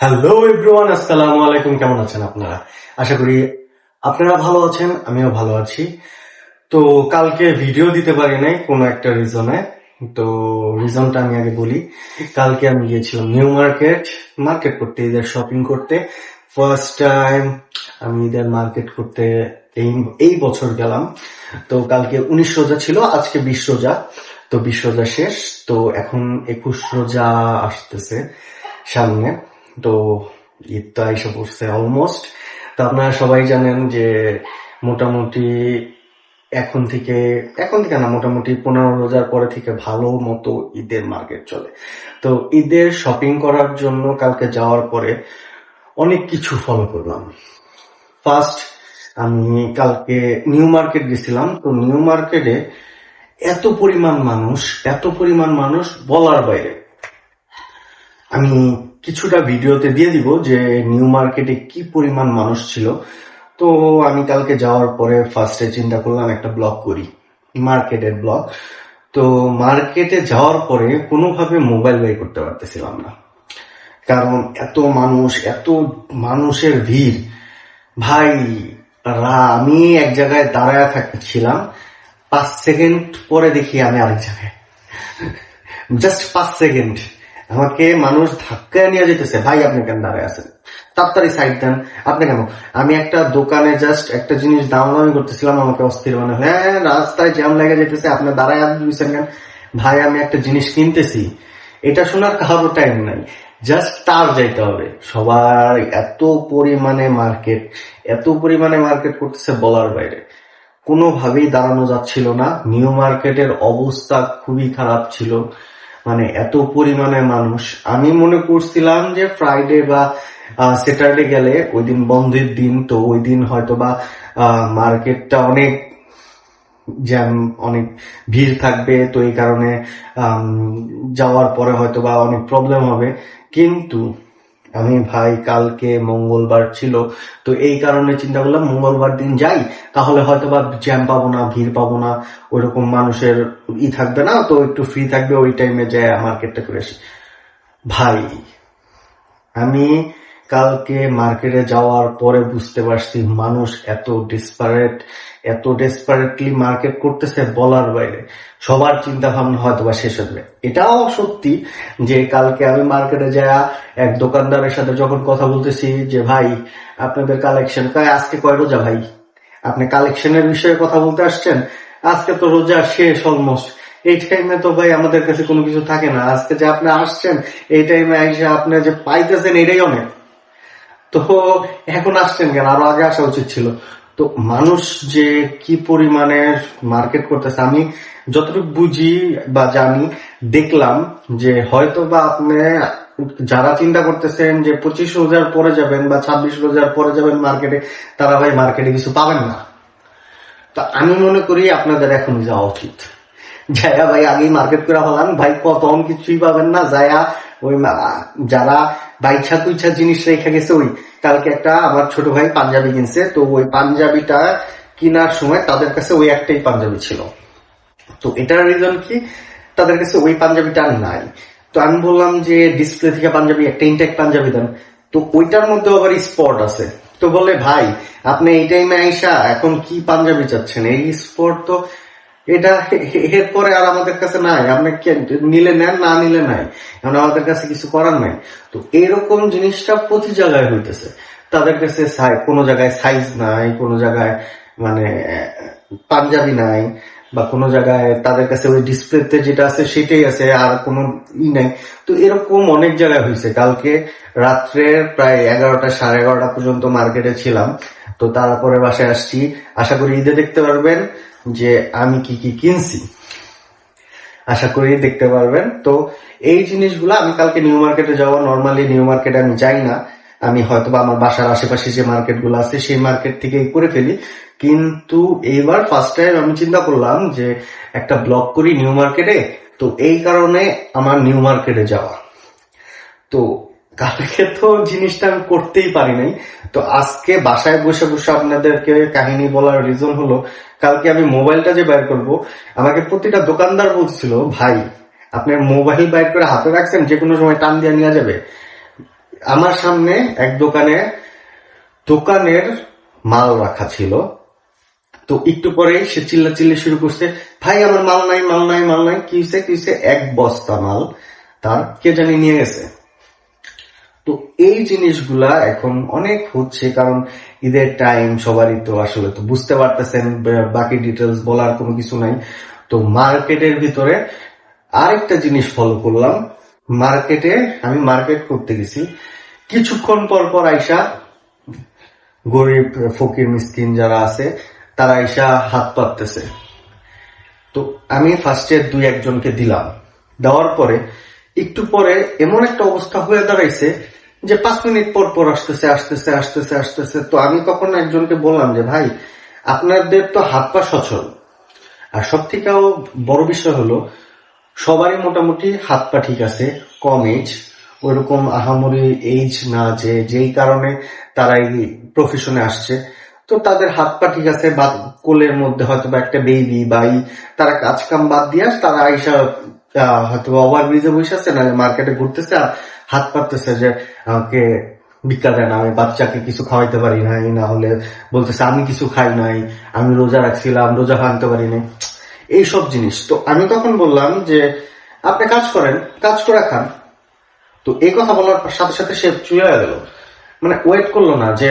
Hello everyone, আসসালামু আলাইকুম। কেমন আছেন আপনারা? আশা করি আপনারা ভালো আছেন, আমিও ভালো আছি। তো কালকে ভিডিও দিতে পারি নাই কোনো একটা রিজনে। তো রিজনটা আমি আগে বলি। কালকে আমি গিয়েছিলাম নিউ মার্কেট মার্কেট করতে, ঈদের শপিং করতে। ফার্স্ট টাইম আমি ঈদের মার্কেট করতে এই এই বছর গেলাম। তো কালকে 19 রোজা ছিল, আজকে 20 রোজা। তো 20 রোজা শেষ, তো এখন 21 রোজা আসতেছে সামনে। তো ঈদ তো আইসা পড়ছে অলমোস্ট। তো আপনারা সবাই জানেন যে মোটামুটি এখন থেকে না, মোটামুটি 15 রোজার পরে থেকে ভালো মতো ঈদের মার্কেট চলে। তো ঈদের শপিং করার জন্য কালকে যাওয়ার পরে অনেক কিছু ফলো করলাম। ফার্স্ট আমি কালকে নিউ মার্কেট গেছিলাম। তো নিউ মার্কেটে এত পরিমাণ মানুষ বলার বাইরে। আমি কিছুটা ভিডিওতে দিয়ে দিব যে নিউ মার্কেটে কি পরিমাণ মানুষ ছিল। তো আমি কালকে যাওয়ার পরে ফার্স্টে চিন্তা করলাম একটা ব্লগ করি, মার্কেটের ব্লগ। তো মার্কেটে যাওয়ার পরে কোনোভাবে মোবাইল বের করতে পারতেছিলাম না, কারণ এত মানুষের ভিড়। ভাই, আমি এক জায়গায় দাঁড়ায় থাকছিলাম, 5 সেকেন্ড পরে দেখি আমি আরেক জায়গায়। জাস্ট 5 সেকেন্ড আমাকে মানুষ ধাক্কায় নিয়ে যেতেছে। ভাই, আপনি কেন দাঁড়ায় আছেন? তাড়াতাড়ি সাইড দেন। আপনি কেন? আমি একটা দোকানে জাস্ট একটা জিনিস দামাদামি করতেছিলাম, আমাকে অস্থির মনে হয়, হ্যাঁ রাস্তায় জ্যাম লেগে যেতেছে, আপনি দাঁড়ায় দিচ্ছেন কেন? ভাই, আমি একটা জিনিস কিনতেছি, এটা শোনার কারো টাইম নাই, জাস্ট তার যাইতে হবে। সবার এত পরিমাণে মার্কেট করতেছে বলার বাইরে। কোনোভাবেই দাঁড়ানো যাচ্ছিল না। নিউ মার্কেটের অবস্থা খুবই খারাপ ছিল, মানে এত পরিমাণে মানুষ। আমি মনে করছিলাম যে ফ্রাইডে বা স্যাটারডে গেলে, ওই দিন বন্ধের দিন, তো ওই দিন হয়তো বা মার্কেটটা অনেক ভিড় থাকবে, তো এই কারণে যাওয়ার পরে হয়তো বা অনেক প্রবলেম হবে। কিন্তু আমি ভাই, কালকে মঙ্গলবার ছিল, তো এই কারণে চিন্তা করলাম মঙ্গলবার দিন যাই, তাহলে হয়তো বা জ্যাম পাবো না, ভিড় পাবো না, ওইরকম মানুষের থাকবে না, তো একটু ফ্রি থাকবে, ওই টাইমে যাই মার্কেটটা করে আসি। ভাই, আমি কালকে মার্কেটে যাওয়ার পরে বুঝতে পারছি মানুষ এত ডেসপারেটলি মার্কেট করতেছে বলার বাইরে। সবার চিন্তা ভাবনা হয়তো বা শেষ হবে। এটাও সত্যি যে কালকে আমি মার্কেটে যাওয়া এক দোকানদারের সাথে যখন কথা বলতেছি যে ভাই, আপনাদের কালেকশন আজকে কয় রোজা ভাই? আপনি কালেকশনের বিষয়ে কথা বলতে আসছেন? আজকে তো রোজা শেষ অলমোস্ট। এই টাইমে তো ভাই আমাদের কাছে কোনো কিছু থাকে না। আজকে যে আপনি আসছেন, এই টাইমে এসে আপনি যে পাইতেছেন এটাই অনেক। তো এখন আসছেন কেন? আরো আগে আসা উচিত ছিল। তো মানুষ যে কি পরিমাণে মার্কেট করতেছে, আমি যতটুকু বুঝি বা জানি, দেখলাম যে হয়তো বা আপনি যারা চিন্তা করতেছেন যে 25 রোজার পরে যাবেন বা 26 রোজার পরে যাবেন মার্কেটে, তারা ভাই মার্কেটে কিছু পাবেন না। তো আমি মনে করি আপনাদের এখন যাওয়া উচিত। যায়া ভাই আগেই মার্কেট করে হলাম ভাই, কতক্ষণ কিছুই পাবেন না। যায়া ওই যারা বাইছা কুইছা জিনিস রেখে গেছে, ওই কালকে একটা আমার ছোট ভাই পাঞ্জাবি কিনছে, তো ওই পাঞ্জাবিটা কেনার সময় তাদের কাছে ওই একটাই পাঞ্জাবি ছিল। তো এটার রিজন কি, তাদের কাছে ওই পাঞ্জাবিটা আর নাই। তো আমি বললাম যে ডিসপ্লে থেকে পাঞ্জাবি একটা ইনটেক পাঞ্জাবি দেন। তো ওইটার মধ্যে আবার স্পট আছে। তো বলে ভাই, আপনি এই টাইমে আইসা এখন কি পাঞ্জাবি চাচ্ছেন? এই স্পট তো এটা এরপরে আর আমাদের কাছে নাই, আপনি নিলে নেন, না নিলে নাই, এখন আমাদের কাছে কিছু করার নাই। তো এরকম জিনিসটা প্রতি জায়গায় হইতেছে। তাদের কাছে কোনো জায়গায় সাইজ নাই, কোনো জায়গায় মানে পাঞ্জাবি নাই, বা কোনো জায়গায় তাদের কাছে ওই ডিসপ্লেতে যেটা আছে সেটাই আছে, আর কোনো নাই। তো এরকম অনেক জায়গায় হয়েছে। কালকে রাত্রে প্রায় 11টা 11:30 পর্যন্ত মার্কেটে ছিলাম। তো তারপরে বাসায় আসছি। আশা করি ঈদে দেখতে পারবেন যে আমি কি কি কিনছি, আশা করি দেখতে পারবেন। তো এই জিনিসগুলো আমি কালকে নিউ মার্কেটে যাওয়া, নর্মালি নিউ মার্কেটে আমি যাই না, আমি হয়তো বা আমার বাসার আশেপাশে যে মার্কেট গুলো আছে সেই মার্কেট থেকেই করে ফেলি। কিন্তু এইবার ফার্স্ট টাইম আমি চিন্তা করলাম যে একটা ব্লগ করি নিউ মার্কেটে, তো এই কারণে আমার নিউ মার্কেটে যাওয়া। তো কালকে তো জিনিসটা আমি করতেই পারি নাই। তো আজকে বাসায় বসে বসে আপনাদেরকে কাহিনী বলার রিজন হলো, কালকে আমি মোবাইলটা যে বের করব, আমাকে প্রতিটা দোকানদার বলছিল ভাই, আপনার মোবাইল বাইর করে হাতে রাখছেন, যে কোনো সময় টান দিয়ে নেওয়া যাবে। আমার সামনে এক দোকানের মাল রাখা ছিল। তো একটু পরে সে চিল্লাচিল্লি শুরু করছে, ভাই আমার মাল নাই মাল নাই মাল নাই। কি হয়েছে? এক বস্তা মাল তার কে জানি নিয়ে গেছে। তো এই জিনিসগুলা এখন অনেক হচ্ছে, কারণ ঈদের টাইম, সবারই তো আসলে তো বুঝতে পারতেছেন, বাকি ডিটেলস বলার কোনো কিছু নাই। তো মার্কেটের ভিতরে আরেকটা জিনিস ফলো করলাম। আমি মার্কেট করতে গেছি, কিছুক্ষণ পর পর আইসা গরিব ফকির মিসকিন যারা আছে তারা আইসা হাত পাততেছে। তো আমি ফার্স্টে 2-1 জনকে দিলাম। দেওয়ার পরে একটু পরে এমন একটা অবস্থা হয়ে দাঁড়াইছে যে 5 মিনিট পর পর আসতেছে। তো আমি তখন একজনকে বললাম যে ভাই, আপনাদের তো হাত পা সচল, আর সব থেকেও বড় বিষয় হলো সবারই মোটামুটি হাত পা ঠিক আছে, কম এজ, ওইরকম আহামরি এজ না যে যেই কারণে তারা এই প্রফেশনে আসছে। তো তাদের হাত পা ঠিক আছে, বা কোলের মধ্যে হয়তো বা একটা বেবি বা তারা কাজ কাম বাদ দিয়ে তারা আইসা হয়তো ওভার ব্রিজে বসে আছে, না মার্কেটে ঘুরতেছে আর হাত পাততেছে যে আমাকে ভিক্ষা দেন, আমি বাচ্চাকে কিছু খাওয়াইতে পারি নাই, না হলে বলতেছে আমি কিছু খাই নাই, আমি রোজা রাখছিলাম, রোজা ভাঙতে পারি নাই, এইসব জিনিস। তো আমি তখন বললাম যে আপনি কাজ করেন, কাজ করে খান। তো এই কথা বলার সাথে সাথে সে চুয়ে গেল, মানে ওয়েট করলো না যে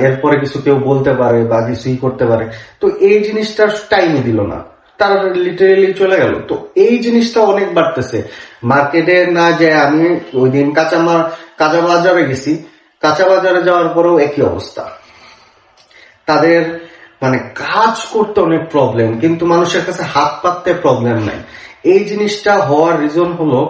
এরপরে কিছু কেউ বলতে পারে বা কিছুই করতে পারে। তো এই জিনিসটা টাইমই দিল না, তারা লিটারেলি চলে গেল। তো এই জিনিসটা অনেক বাড়তেছে মার্কেটে। না যে আমি ওই দিন কাঁচা বাজারে গেছি, কাঁচা বাজারে যাওয়ার পরেও একই অবস্থা। তাদের মানে কাজ করতে অনেক প্রবলেম, কিন্তু মানুষের কাছে হাত পাততে প্রবলেম নাই। এই জিনিসটা হওয়ার রিজন হলো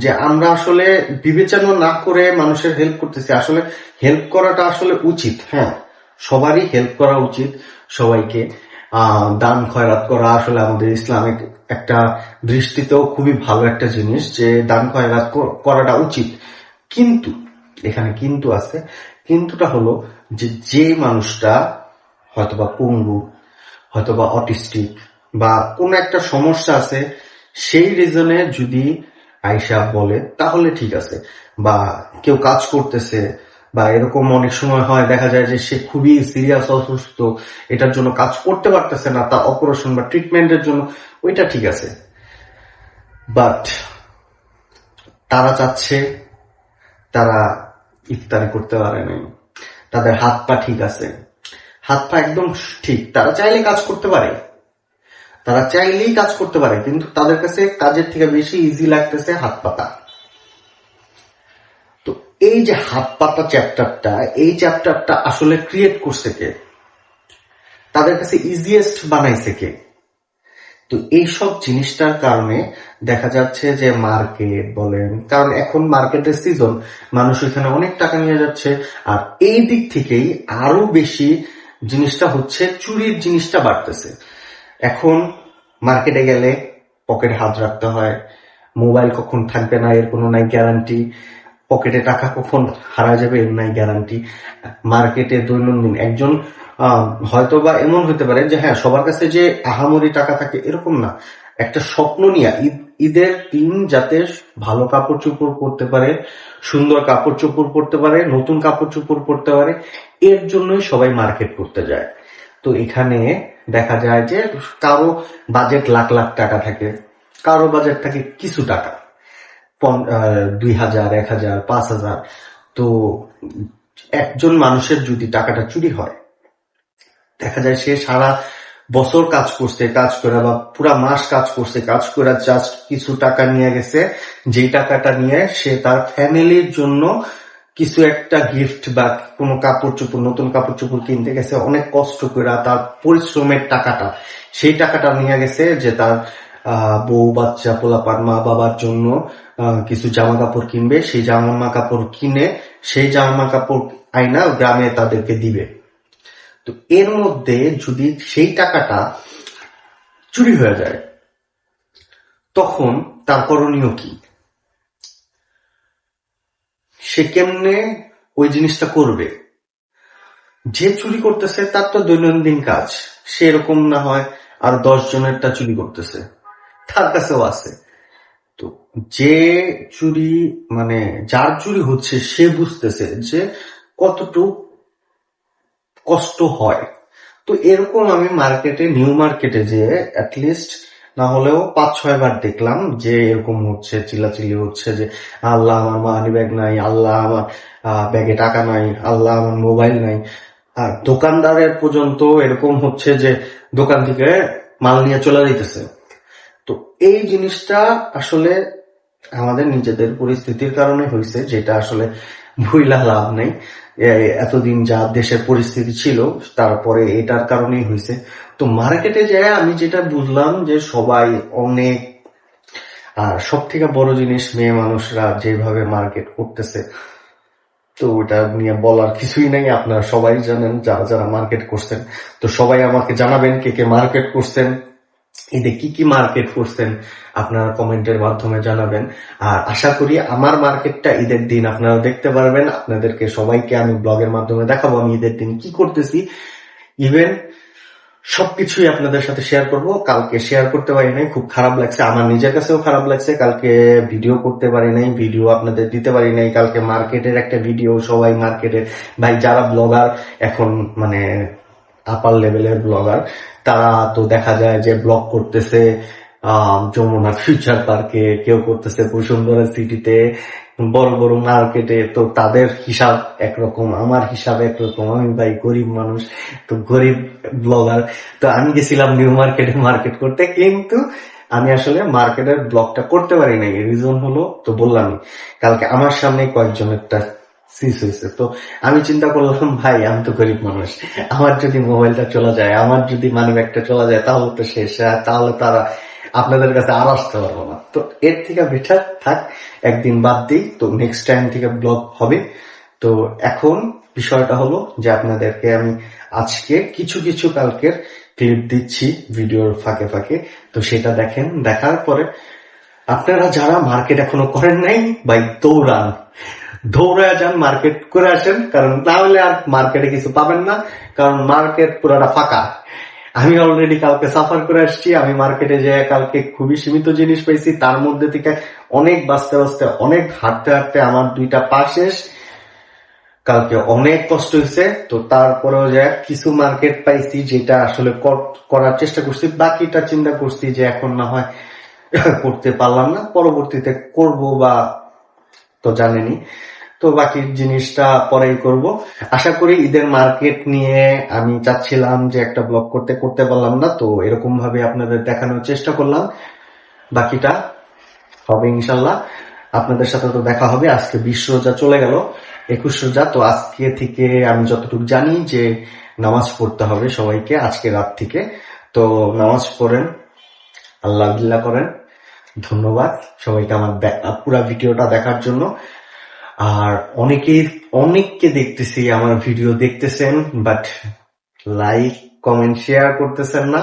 যে আমরা আসলে বিবেচনা না করে মানুষের হেল্প করতেছি। আসলে হেল্প করাটা আসলে উচিত, হ্যাঁ, সবারই হেল্প করা উচিত, সবাইকে দান খয়রাত করা আসলে আমাদের ইসলামিক একটা দৃষ্টিতেও খুবই ভালো একটা জিনিস, যে দান খয়রাত করাটা উচিত। কিন্তু এখানে কিন্তু আছে, কিন্তুটা হলো যে মানুষটা হয়তোবা পঙ্গু, হয়তোবা অটিস্টিক, বা কোন একটা সমস্যা আছে, সেই রিজনে যদি আয়শা বলে তাহলে ঠিক আছে। বা কেউ কাজ করতেছে, বা এরকম অনেক সময় হয় দেখা যায় যে সে খুবই সিরিয়াস অসুস্থ, এটার জন্য কাজ করতে পারতেছে না, তার অপারেশন বা ট্রিটমেন্টের জন্য, ওইটা ঠিক আছে। বাট তারা চাচ্ছে, তারা ইফতারি করতে পারে নাই, তাদের হাত পা ঠিক আছে, হাত পা একদম ঠিক, তারা চাইলে কাজ করতে পারে, তারা চাইলেই কাজ করতে পারে, কিন্তু তাদের কাছে কাজের থেকে বেশি ইজি লাগতেছে হাত পাতা। তো এই যে হাত পাতা চ্যাপ্টারটা, এই চ্যাপ্টারটা আসলে ক্রিয়েট করছে কে? তাদের কাছে ইজিয়েস্ট বানাইছে কে? তো এইসব জিনিসটার কারণে দেখা যাচ্ছে যে মার্কেট বলেন, কারণ এখন মার্কেটের সিজন, মানুষ এখানে অনেক টাকা নিয়ে যাচ্ছে। আর এই দিক থেকেই আরো বেশি জিনিসটা হচ্ছে, চুরির জিনিসটা বাড়তেছে। এখন মার্কেটে গেলে পকেটে হাত রাখতে হয়, মোবাইল কখন থাকবে না এর কোনো নাই গ্যারান্টি, পকেটে টাকা কখন হারা যাবে এর নাই গ্যারান্টি। মার্কেটে দৈনন্দিন একজন হয়তো বা এমন হতে পারে যে হ্যাঁ সবার কাছে যে আহামরি টাকা থাকে এরকম না, একটা স্বপ্ন নিয়ে ঈদের দিন যাতে ভালো কাপড় চোপড় পরতে পারে, সুন্দর কাপড় চোপড় পরতে পারে, নতুন কাপড় চোপড় পরতে পারে, এর জন্যই সবাই মার্কেট করতে যায়। তো এখানে দেখা যায় যে কারো বাজেট লাখ লাখ টাকা থাকে, কারো বাজেট থাকে কিছু টাকা, 2000, 1000, 5000। তো একজন মানুষের যদি টাকাটা চুরি হয়, দেখা যায় সে সারা বছর কাজ করে বা পুরা মাস কাজ করে জাস্ট কিছু টাকা নিয়ে গেছে, যেই টাকাটা নিয়ে সে তার ফ্যামিলির জন্য কিছু একটা গিফট বা কোনো কাপড় চোপড়, নতুন কাপড় চোপড় কিনতে গেছে, অনেক কষ্ট করে তার পরিশ্রমের টাকাটা, সেই টাকাটা নিয়ে গেছে যে তার বউ বাচ্চা পোলাপান মা বাবার জন্য কিছু জামা কাপড় কিনবে, সেই জামা কাপড় কিনে সেই জামা কাপড় আইনা গ্রামে তাদেরকে দিবে। তো এর মধ্যে যদি সেই টাকাটা চুরি হয়ে যায়, তখন তার করণীয় কি? সে কেমনে ওই জিনিসটা করবে? যে চুরি করতেছে তার তো দৈনন্দিন কাজ, সে এরকম না হয় আর 10 জনেরটা চুরি করতেছে, তার কাছেও আছে। তো যে চুরি মানে যার চুরি হচ্ছে সে বুঝতেছে যে কতটুকু কষ্ট হয়। তো এরকম আমি নিউ মার্কেটে যে অ্যাটলিস্ট না হলেও 5-6 বার দেখলাম যে এরকম হচ্ছে, চিল্লাচিল্লি হচ্ছে যে আল্লাহ আমার মানি ব্যাগ নাই, আল্লাহ আমার ব্যাগে টাকা নাই, আল্লাহ আমার মোবাইল নাই। আর দোকানদারের পর্যন্ত এরকম হচ্ছে যে দোকান থেকে মাল নিয়ে চলে যাইতেছে। তো এই জিনিসটা আসলে আমাদের নিজেদের পরিস্থিতির কারণে হয়েছে, যেটা আসলে ভুইলা লাভ নেই। এতদিন যা দেশের পরিস্থিতি ছিল তারপরে এটার কারণেই হয়েছে। তো মার্কেটে যায় আমি যেটা বুঝলাম যে সবাই অনেক, আর সব থেকে বড় জিনিস মেয়ে মানুষরা যেভাবে মার্কেট করতেছে, তো ওটা নিয়ে বলার কিছুই নাই। আপনারা সবাই জানেন যারা যারা মার্কেট করছেন। তো সবাই আমাকে জানাবেন কে কে মার্কেট করছেন, ঈদে কি কি মার্কেট করছেন, আপনারা কমেন্টের মাধ্যমে জানাবেন। আর আশা করি আমার মার্কেটটা ঈদের দিন আপনারা দেখতে পারবেন। আপনাদেরকে সবাইকে আমি ব্লগের মাধ্যমে দেখাবো আমি ঈদের দিন কি করতেছি। ইভেন সবকিছুই আপনাদের সাথে শেয়ার করব। কালকে শেয়ার করতে পারি নাই, খুব খারাপ লাগছে, আমার নিজের কাছেও খারাপ লাগছে। কালকে ভিডিও করতে পারি নাই, ভিডিও আপনাদের দিতে পারি নাই। কালকে মার্কেটের একটা ভিডিও, সবাই মার্কেটের ভাই যারা ব্লগার এখন মানে আপার লেভেলের ব্লগার, তারা তো দেখা যায় যে ব্লগ করতেছে যমুনা ফিউচার পার্কে, কেউ করতেছে বসুন্ধরা সিটিতে, বড় বড় মার্কেটে। তো তাদের হিসাব একরকম, আমার হিসাব একরকম। আমি ভাই গরিব মানুষ, তো গরিব ব্লগার। তো আমি গেছিলাম নিউ মার্কেটে মার্কেট করতে, কিন্তু আমি আসলে মার্কেটের ব্লগটা করতে পারি নাই। রিজন হলো, তো বললাম কালকে আমার সামনে কয়েকজনেরটা সিজ হয়েছে। তো আমি চিন্তা করলাম ভাই আমি তো গরিব মানুষ, আমার যদি মোবাইলটা চলে যায়, আমার যদি মানি ব্যাগটা চলে যায়, তাহলে তো শেষ। তাহলে তারা আপনাদের কাছে আর আসতে পারবো না। তো এর থেকে বেটার থাক, একদিন বাদ দিই। তো নেক্সট টাইম থেকে ব্লগ হবে। তো এখন বিষয়টা হলো যে আপনাদেরকে আমি আজকে কিছু কিছু কালকের ক্লিপ দিচ্ছি ভিডিওর ফাঁকে ফাঁকে। তো সেটা দেখেন, দেখার পরে আপনারা যারা মার্কেট এখনো করেন নাই ভাই দৌড়ান, দৌড়ায় যান, মার্কেট করে আসেন। কারণ তাহলে আর মার্কেটে কিছু পাবেন না, কারণ মার্কেট পুরাটা ফাঁকা। আমি অলরেডি কালকে সাফার করে আসছি। আমি মার্কেটে যে কালকে খুবই সীমিত জিনিস পাইছি, তার মধ্যে থেকে অনেক বাঁচতে বাঁচতে, অনেক হাঁটতে হাঁটতে আমার 2টা পা শেষ। কালকে অনেক কষ্ট হয়েছে। তো তারপরেও যে কিছু মার্কেট পাইছি যেটা আসলে করার চেষ্টা করছি, বাকিটা চিন্তা করছি যে এখন না হয় করতে পারলাম না, পরবর্তীতে করব, বা তো জানেনি। তো বাকি জিনিসটা পরেই করব। আশা করি ঈদের মার্কেট নিয়ে আমি চাচ্ছিলাম যে একটা ব্লগ করতে পারলাম না, তো এরকম ভাবে আপনাদের দেখানোর চেষ্টা করলাম। বাকিটা হবে ইনশাল্লাহ, আপনাদের সাথে তো দেখা হবে। আজকে 20 রোজা চলে গেল, 21 রোজা। তো আজকে থেকে আমি যতটুকু জানি যে নামাজ পড়তে হবে সবাইকে আজকে রাত থেকে। তো নামাজ পড়েন, আল্লাহ বিল্লাহ করেন। ধন্যবাদ সবাইকে আমার পুরো ভিডিওটা দেখার জন্য। আর অনেককে দেখতেছি আমার ভিডিও দেখতেছেন, বাট লাইক কমেন্ট শেয়ার করতেছেন না,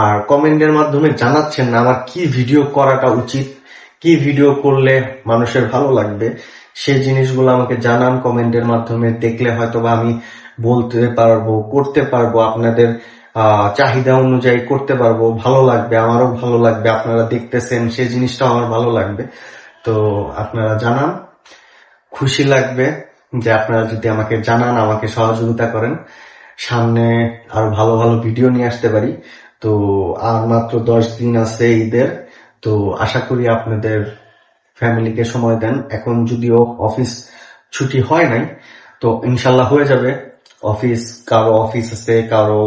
আর কমেন্টের মাধ্যমে জানাচ্ছেন না আমার কি ভিডিও করাটা উচিত, কি ভিডিও করলে মানুষের ভালো লাগবে। সেই জিনিসগুলো আমাকে জানান কমেন্টের মাধ্যমে, দেখলে হয়তো বা আমি বলতে পারবো, করতে পারবো, আপনাদের চাহিদা অনুযায়ী করতে পারবো। ভালো লাগবে, আমারও ভালো লাগবে। আপনারা দেখতেছেন সেই জিনিসটা আমার ভালো লাগবে। তো আপনারা জানান, খুশি লাগবে যে আপনারা যদি আমাকে জানান, আমাকে সহযোগিতা করেন, সামনে আরো ভালো ভালো ভিডিও নিয়ে আসতে পারি। তো আর মাত্র 10 দিন আছে ঈদের। তো আশা করি আপনাদের ফ্যামিলিকে সময় দেন। এখন যদিও অফিস ছুটি হয় নাই, তো ইনশাল্লাহ হয়ে যাবে। কারো অফিস আছে, কারো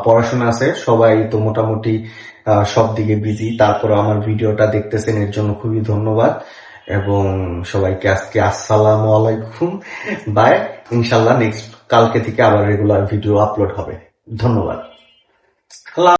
পড়াশোনা আছে, সবাই তো মোটামুটি সব দিকে বিজি। তারপরে আমার ভিডিওটা দেখতেছেন, এর জন্য খুবই ধন্যবাদ। এবং সবাইকে আজকে আসসালামু আলাইকুম, বাই। ইনশাল্লাহ নেক্সট কালকে থেকে আবার রেগুলার ভিডিও আপলোড হবে। ধন্যবাদ।